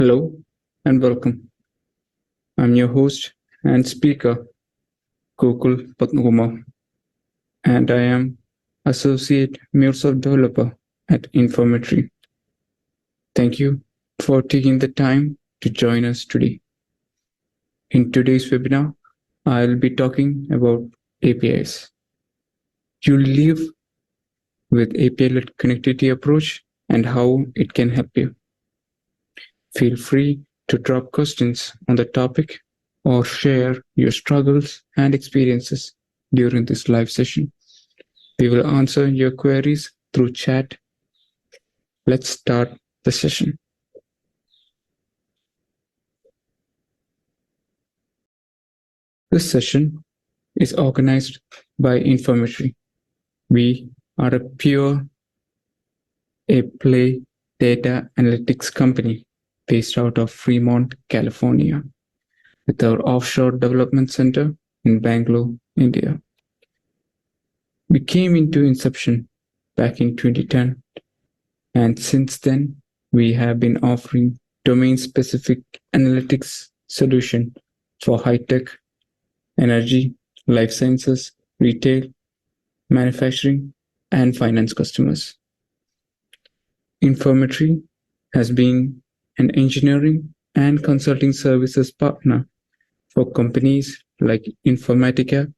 Hello and welcome. I'm your host and speaker, Gokul, and I am Associate MuleSoft Developer at Infometry. Thank you for taking the time to join us today. In today's webinar, I'll be talking about APIs. You'll live with API-led connectivity approach and how it can help you. Feel free to drop questions on the topic or share your struggles and experiences during this live session. We will answer your queries through chat. Let's start the session. This session is organized by Infometry. We are a pure play data analytics company based out of Fremont, California, with our offshore development center in Bangalore, India. We came into inception back in 2010, and since then, we have been offering domain-specific analytics solution for high-tech, energy, life sciences, retail, manufacturing, and finance customers. Infometry has been an engineering and consulting services partner for companies like Informatica,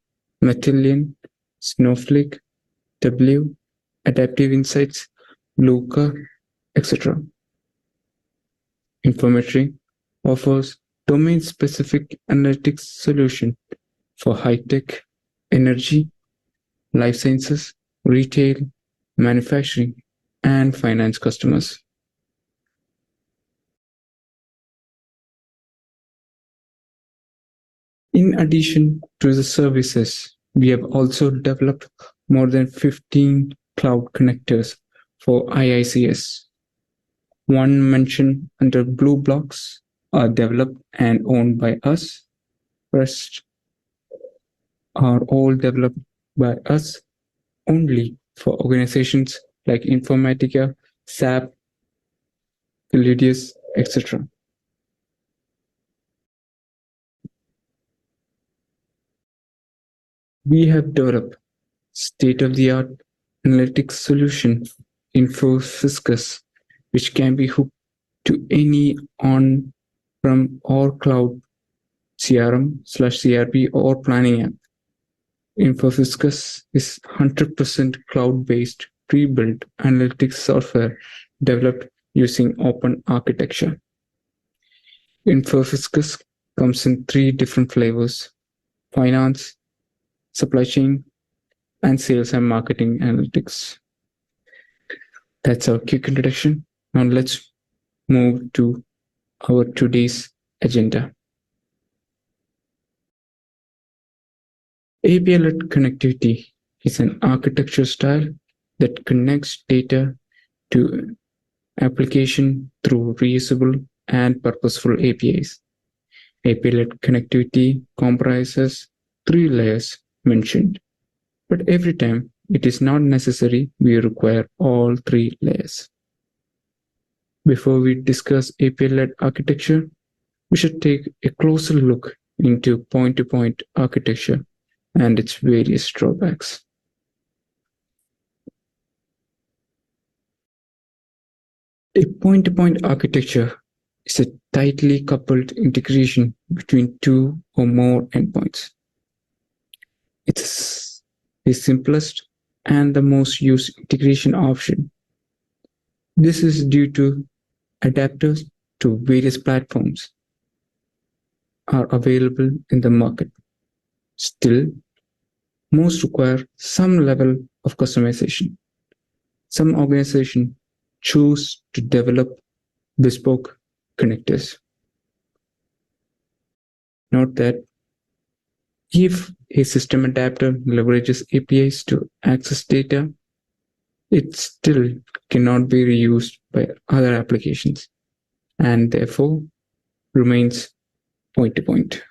Matillion, Snowflake, W, Adaptive Insights, Luca, etc. Infometry offers domain-specific analytics solution for high-tech, energy, life sciences, retail, manufacturing, and finance customers. In addition to the services, we have also developed more than 15 cloud connectors for IICS. One mentioned under Blue Blocks are developed and owned by us. Rest are all developed by us only for organizations like Informatica, SAP, Illudius, etc. We have developed state-of-the-art analytics solution, Infosys, which can be hooked to any on-prem or cloud CRM/CRP or planning app. Infosys is 100% cloud-based, pre-built analytics software developed using open architecture. Infosys comes in 3 different flavors: finance, supply chain, and sales and marketing analytics. That's our quick introduction. Now let's move to our today's agenda. API-led connectivity is an architecture style that connects data to application through reusable and purposeful APIs. API-led connectivity comprises 3 layers mentioned, but every time it is not necessary we require all 3 layers. Before we discuss API-led architecture, we should take a closer look into point-to-point architecture and its various drawbacks. A point-to-point architecture is a tightly coupled integration between 2 or more endpoints. It's the simplest and the most used integration option. This is due to adapters to various platforms are available in the market. Still, most require some level of customization. Some organizations choose to develop bespoke connectors. Note that if a system adapter leverages APIs to access data, it still cannot be reused by other applications and therefore remains point-to-point.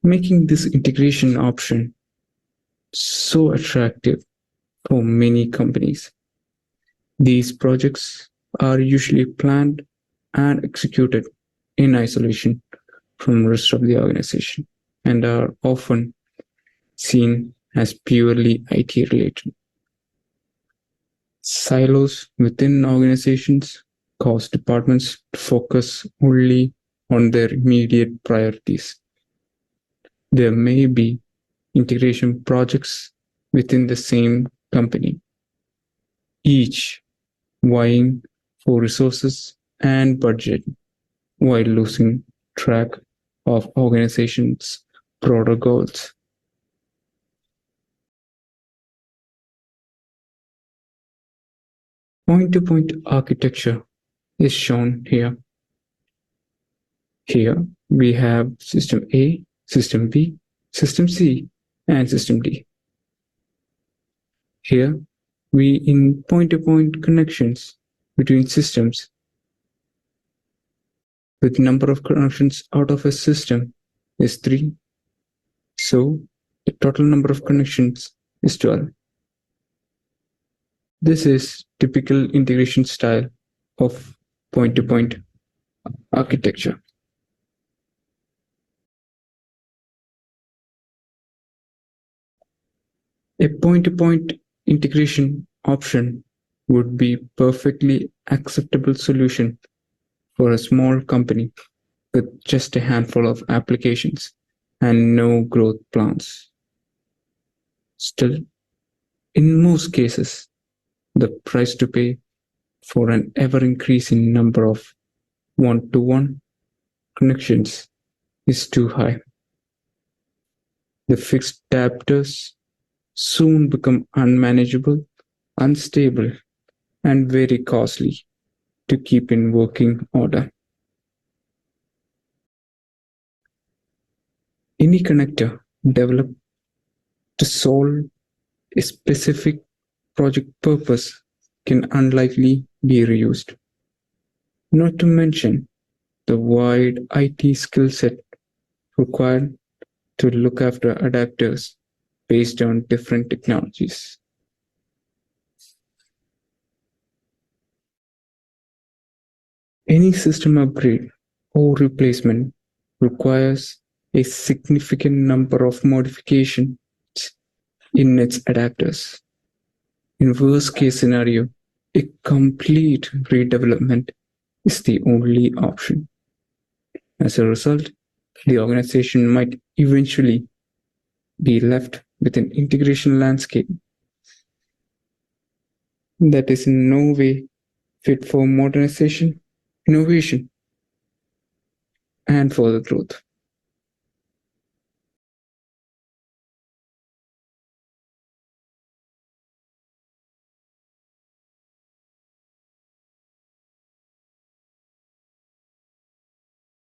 Making this integration option so attractive for many companies. These projects are usually planned and executed in isolation from the rest of the organization and are often seen as purely IT related. Silos within organizations cause departments to focus only on their immediate priorities. There may be integration projects within the same company, each vying for resources and budget while losing track of organizations' broader goals. Point-to-point architecture is shown here. Here we have system A, system B, system C, and system D. Here we in point-to-point connections between systems with number of connections out of a system is 3. So the total number of connections is 12. This is typical integration style of point-to-point architecture. A point-to-point integration option would be perfectly acceptable solution for a small company with just a handful of applications and no growth plans. Still, in most cases, the price to pay for an ever-increasing number of one-to-one connections is too high. The fixed adapters soon become unmanageable, unstable, and very costly to keep in working order. Any connector developed to solve a specific project purpose can unlikely be reused. Not to mention the wide IT skill set required to look after adapters based on different technologies. Any system upgrade or replacement requires a significant number of modifications in its adapters. In worst case scenario, a complete redevelopment is the only option. As a result, the organization might eventually be left with an integration landscape that is in no way fit for modernization, innovation, and further growth.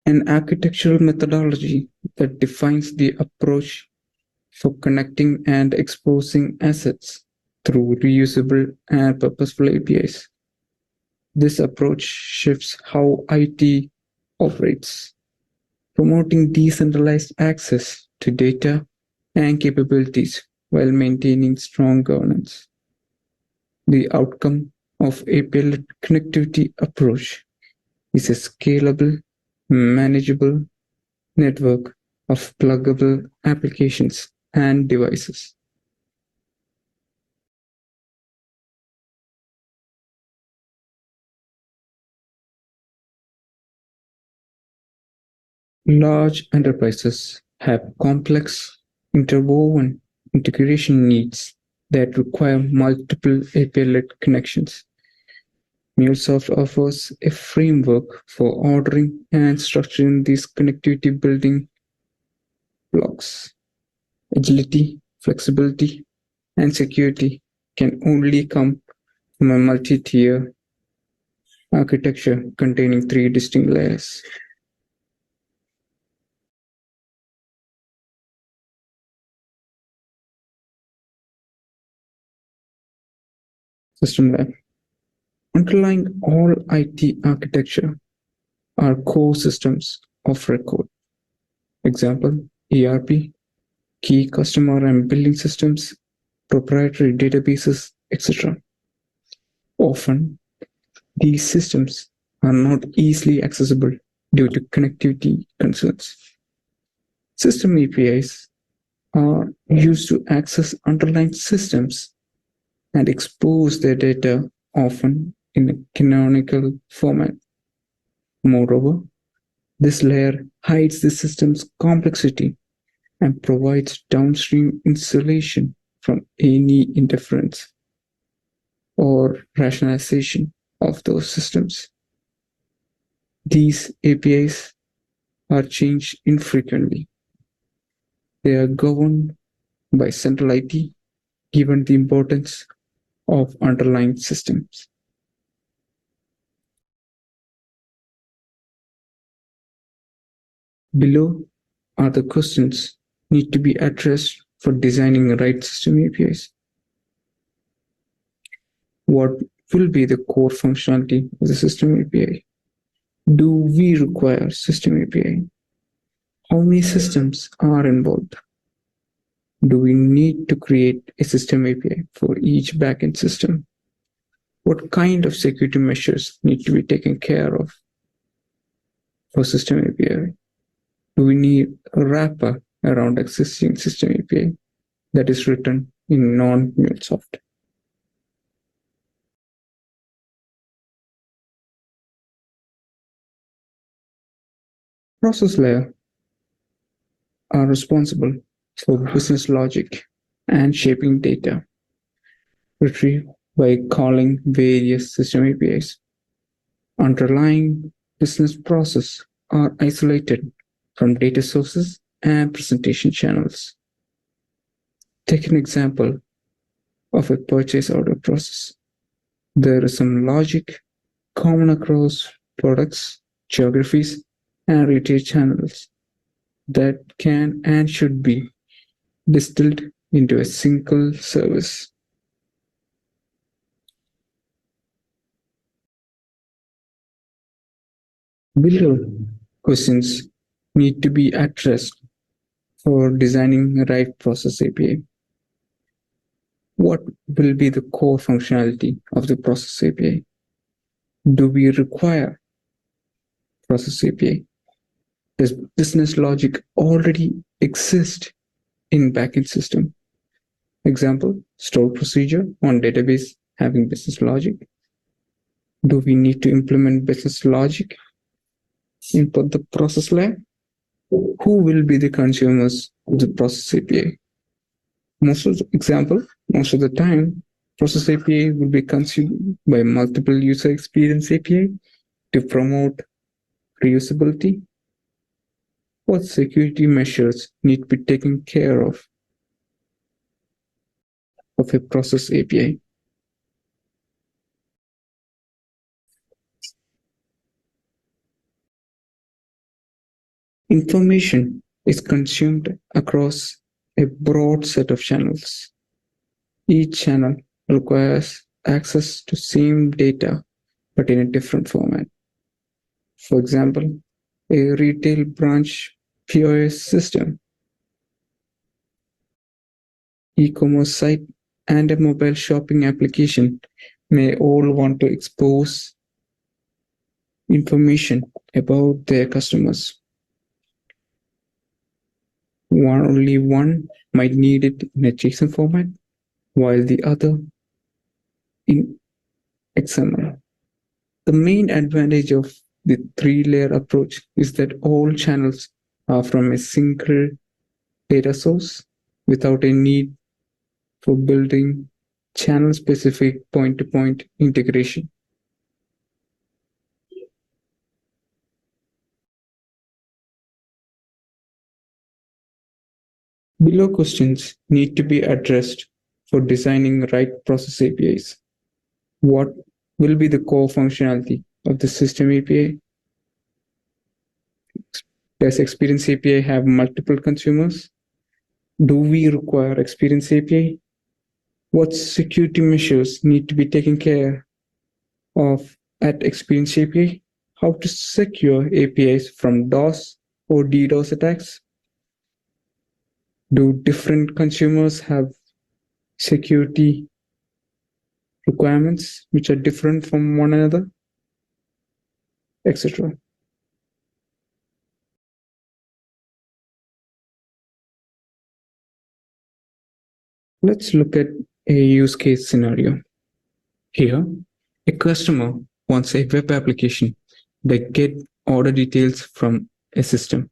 An architectural methodology that defines the approach for connecting and exposing assets through reusable and purposeful APIs. This approach shifts how IT operates, promoting decentralized access to data and capabilities while maintaining strong governance. The outcome of API-led connectivity approach is a scalable, manageable network of pluggable applications and devices. Large enterprises have complex, interwoven integration needs that require multiple API-led connections. MuleSoft offers a framework for ordering and structuring these connectivity building blocks. Agility, flexibility, and security can only come from a multi-tier architecture containing 3 distinct layers. System layer. Underlying all IT architecture are core systems of record. Example, ERP, key customer and billing systems, proprietary databases, etc. Often, these systems are not easily accessible due to connectivity concerns. System APIs are used to access underlying systems and expose their data, often in a canonical format. Moreover, this layer hides the system's complexity and provides downstream insulation from any interference or rationalization of those systems. These APIs are changed infrequently. They are governed by central IT, given the importance of underlying systems. Below are the questions need to be addressed for designing the right system APIs. What will be the core functionality of the system API? Do we require system API? How many systems are involved? Do we need to create a system API for each backend system? What kind of security measures need to be taken care of for system API? Do we need a wrapper around existing system API that is written in non-MuleSoft? Process layer are responsible for business logic and shaping data retrieved by calling various system APIs. Underlying business process are isolated from data sources and presentation channels. Take an example of a purchase order process. There is some logic common across products, geographies, and retail channels that can and should be distilled into a single service. Below questions need to be addressed for designing the right process API. What will be the core functionality of the process API? Do we require process API? Does business logic already exist in backend system? Example, store procedure on database having business logic. Do we need to implement business logic? Input the process layer? Who will be the consumers of the process API? Most of the time, process API will be consumed by multiple user experience API to promote reusability. What security measures need to be taken care of a process API? Information is consumed across a broad set of channels. Each channel requires access to same data but in a different format. For example, a retail branch POS system, e-commerce site, and a mobile shopping application may all want to expose information about their customers. Only one might need it in a JSON format, while the other in XML. The main advantage of the three-layer approach is that all channels are from a single data source without a need for building channel-specific point-to-point integration. Below questions need to be addressed for designing right process APIs. What will be the core functionality of the system API? Does Experience API have multiple consumers? Do we require Experience API? What security measures need to be taken care of at Experience API? How to secure APIs from DOS or DDoS attacks? Do different consumers have security requirements which are different from one another, etc. Let's look at a use case scenario. Here, a customer wants a web application that gets order details from a system.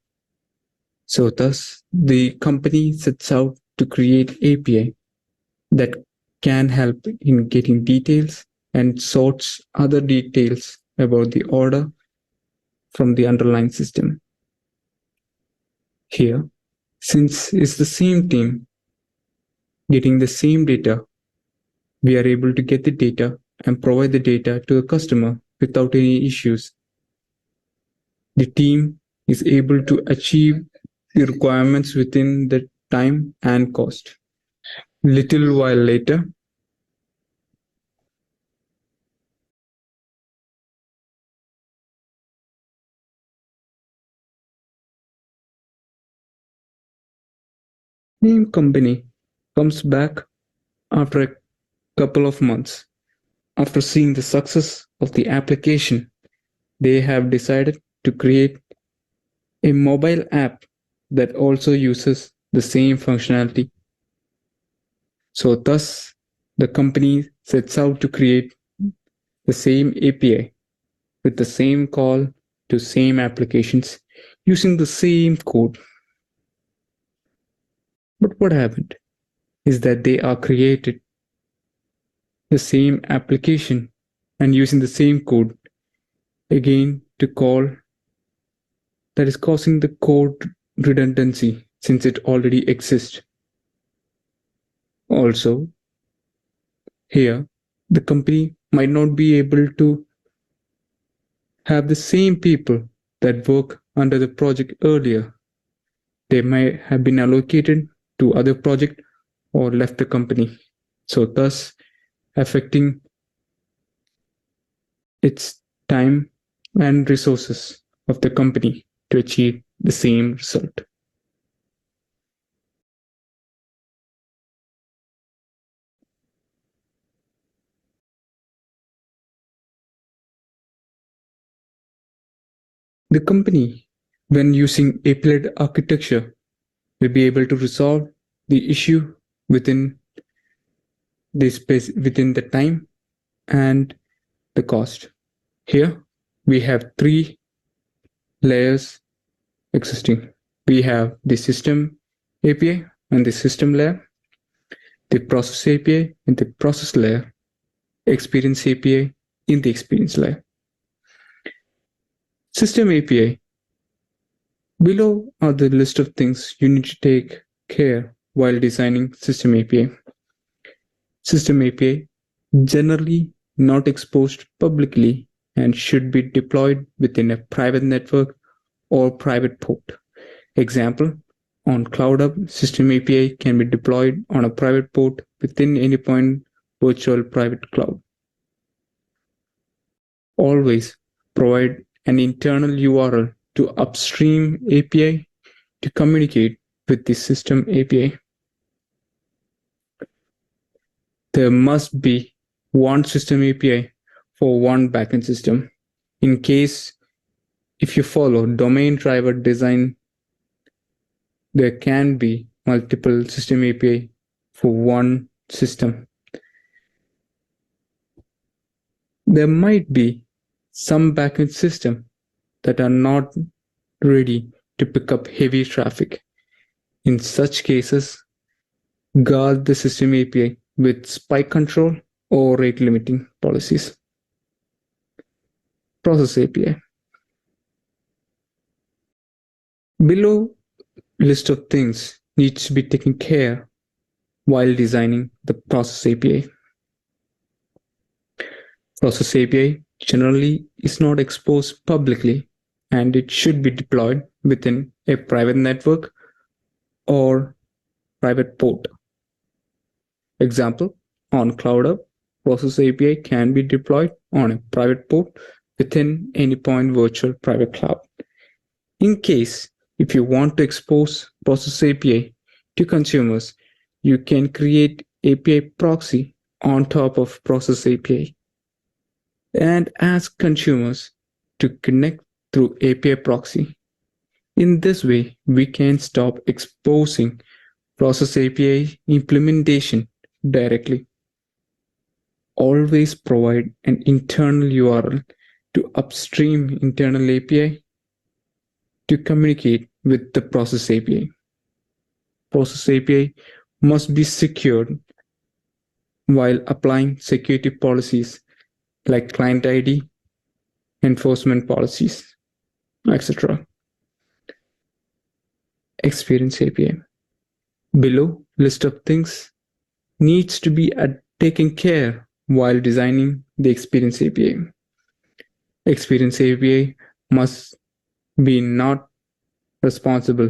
So thus, the company sets out to create API that can help in getting details and sorts other details about the order from the underlying system. Here, since it's the same team getting the same data, we are able to get the data and provide the data to the customer without any issues. The team is able to achieve the requirements within the time and cost. Little while later, same company comes back after a couple of months. After seeing the success of the application, they have decided to create a mobile app that also uses the same functionality. So thus, the company sets out to create the same API with the same call to same applications using the same code. But what happened is that they are created the same application and using the same code again to call that is causing the code redundancy since it already exists. Also, here, the company might not be able to have the same people that work under the project earlier. They might have been allocated to other project or left the company. So thus affecting its time and resources of the company to achieve the same result. The company, when using API-led architecture, will be able to resolve the issue within the space, within the time and the cost. Here, we have three layers existing. We have the system API and the system layer, the process API in the process layer, experience API in the experience layer. System API. Below are the list of things you need to take care while designing system API. System API generally not exposed publicly and should be deployed within a private network or private port. Example, on Cloud Hub, System API can be deployed on a private port within any point virtual private cloud. Always provide an internal URL to upstream API to communicate with the system API. There must be one system API for one backend system. In case if you follow domain driver design, there can be multiple system API for one system. There might be some backend system that are not ready to pick up heavy traffic. In such cases, guard the system API with spike control or rate limiting policies. Process API. Below list of things needs to be taken care while designing the process API. Process API generally is not exposed publicly and it should be deployed within a private network or private port. Example, on Cloud Hub, Process API can be deployed on a private port within any point virtual private cloud. In case, if you want to expose Process API to consumers, you can create API proxy on top of process API and ask consumers to connect through API proxy. In this way, we can stop exposing process API implementation directly. Always provide an internal URL to upstream internal API to communicate with the process API. Process API must be secured while applying security policies like client ID, enforcement policies, etc. Experience API. Below list of things needs to be taken care while designing the Experience API. Experience API must be not responsible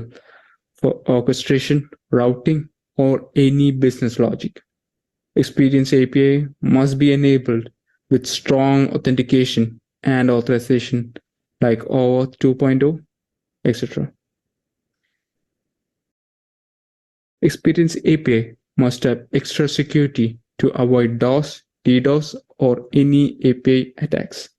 for orchestration, routing, or any business logic. Experience API must be enabled with strong authentication and authorization like OAuth 2.0, etc. Experience API must have extra security to avoid DOS, DDoS, or any API attacks.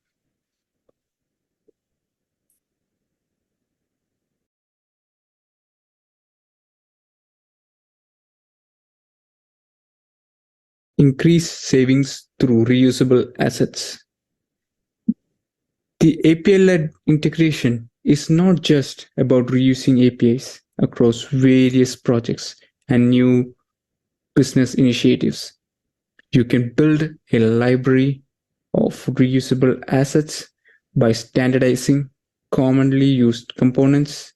Increase savings through reusable assets. The API-led integration is not just about reusing APIs across various projects and new business initiatives. You can build a library of reusable assets by standardizing commonly used components,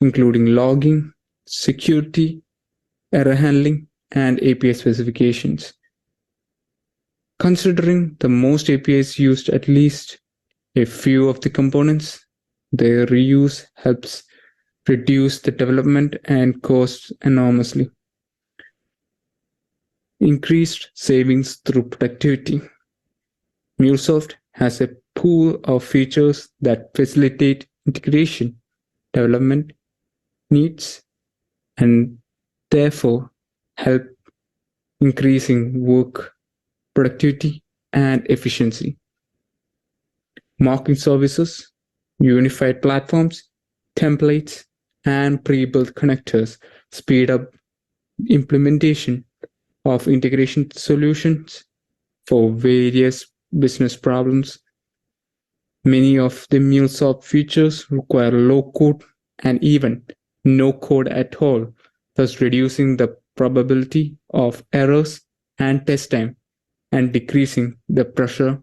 including logging, security, error handling, and API specifications. Considering the most APIs used at least a few of the components, their reuse helps reduce the development and costs enormously. Increased savings through productivity. MuleSoft has a pool of features that facilitate integration, development needs, and therefore help increasing work productivity and efficiency. Marketing services, unified platforms, templates, and pre-built connectors speed up implementation of integration solutions for various business problems. Many of the MuleSoft features require low code and even no code at all, thus reducing the probability of errors and test time and decreasing the pressure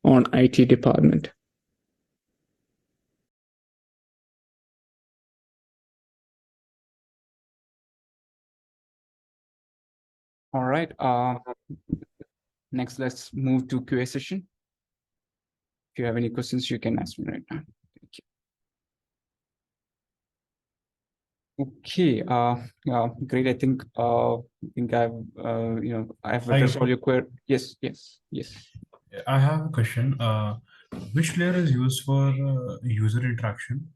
on IT department. All right. Next, let's move to QA session. If you have any questions, you can ask me right now. Thank you. Okay. Great. I think I've I've addressed all your queries. Yes. I have a question. Which layer is used for user interaction?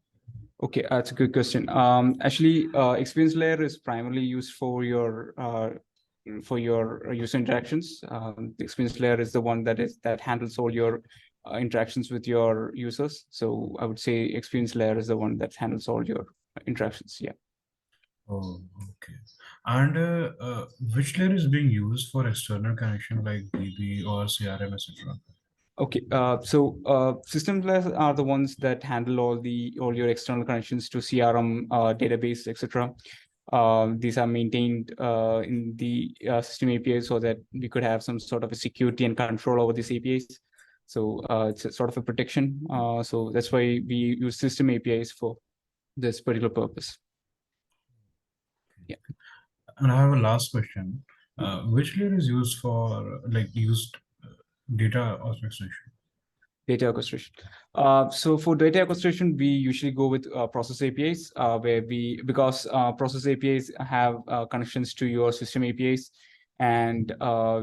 Okay, that's a good question. Actually, experience layer is primarily used for your user interactions. The experience layer is the one that handles all your interactions with your users. So I would say experience layer is the one that handles all your interactions. Yeah. Oh, okay. And which layer is being used for external connection like DB or CRM, etc.? Okay, so system layers are the ones that handle all your external connections to CRM, database, etc. These are maintained in the system APIs so that we could have some sort of a security and control over these APIs. So it's a sort of a protection. So that's why we use system APIs for this particular purpose. Yeah. And I have a last question. Which layer is used for data orchestration? Data orchestration. So for data orchestration, we usually go with process APIs, because process APIs have connections to your system APIs, and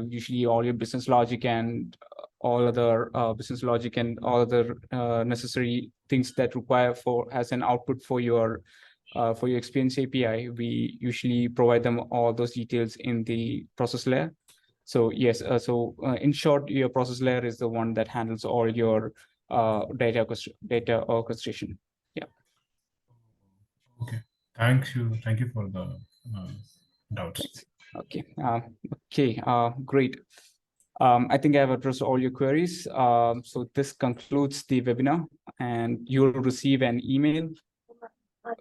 usually all your business logic and all other necessary things that require as an output for your experience API. We usually provide them all those details in the process layer. So yes, in short, your process layer is the one that handles all your data orchestration. Yeah. Okay. Thank you for the doubts. Thanks. Okay. Great. I think I have addressed all your queries. So this concludes the webinar, and you'll receive an email.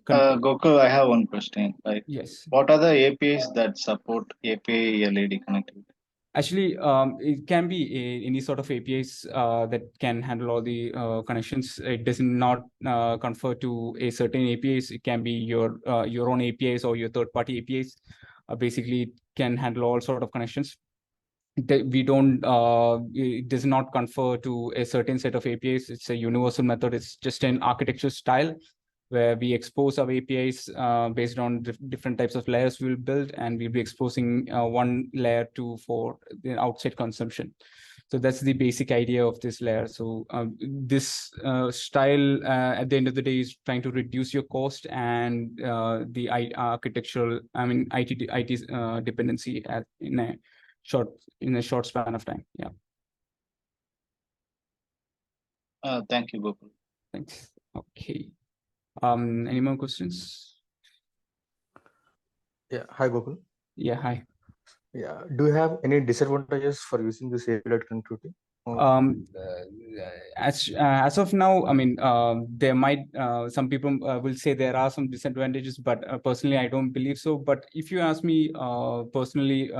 Gokul, I have one question. Like, Yes. what are the APIs that support API LED connectivity? Actually, it can be any sort of APIs that can handle all the connections. It does not confer to a certain APIs. It can be your own APIs or your third-party APIs. Basically, it can handle all sort of connections. We don't, it does not confer to a certain set of APIs. It's a universal method. It's just an architecture style where we expose our APIs based on different types of layers we'll build, and we'll be exposing one layer for the outside consumption. So that's the basic idea of this layer. So this style at the end of the day is trying to reduce your cost and the architectural, IT dependency in a short span of time. Yeah. Thank you, Gokul. Thanks. Okay. Any more questions? Yeah. Hi, Gokul. Yeah. Hi. Yeah. Do you have any disadvantages for using this API-led connectivity? As of now, I mean, there might some people will say there are some disadvantages, but personally, I don't believe so. But if you ask me personally,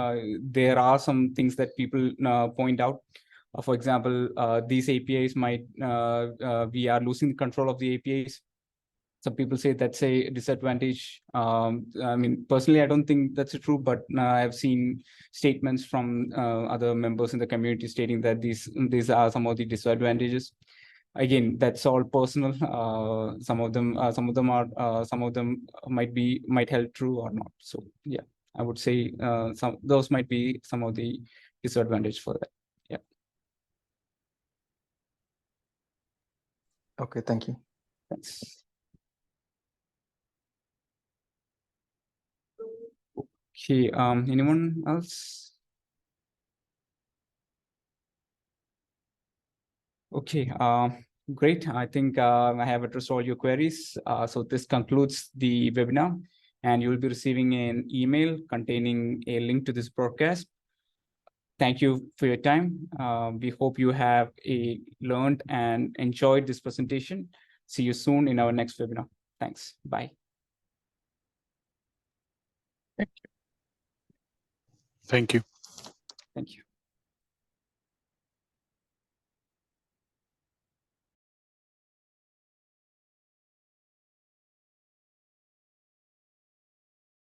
there are some things that people point out. For example, these APIs might we are losing control of the APIs. Some people say that's a disadvantage. I mean, personally, I don't think that's true, but I've seen statements from other members in the community stating that these are some of the disadvantages. Again, that's all personal. Some of them might help true or not. So yeah, I would say those might be some of the disadvantage for that. Yeah. Okay, thank you. Thanks. Okay, anyone else? Okay, great. I think I have addressed all your queries. So this concludes the webinar, and you will be receiving an email containing a link to this broadcast. Thank you for your time. We hope you have learned and enjoyed this presentation. See you soon in our next webinar. Thanks. Bye. Thank you. Thank you.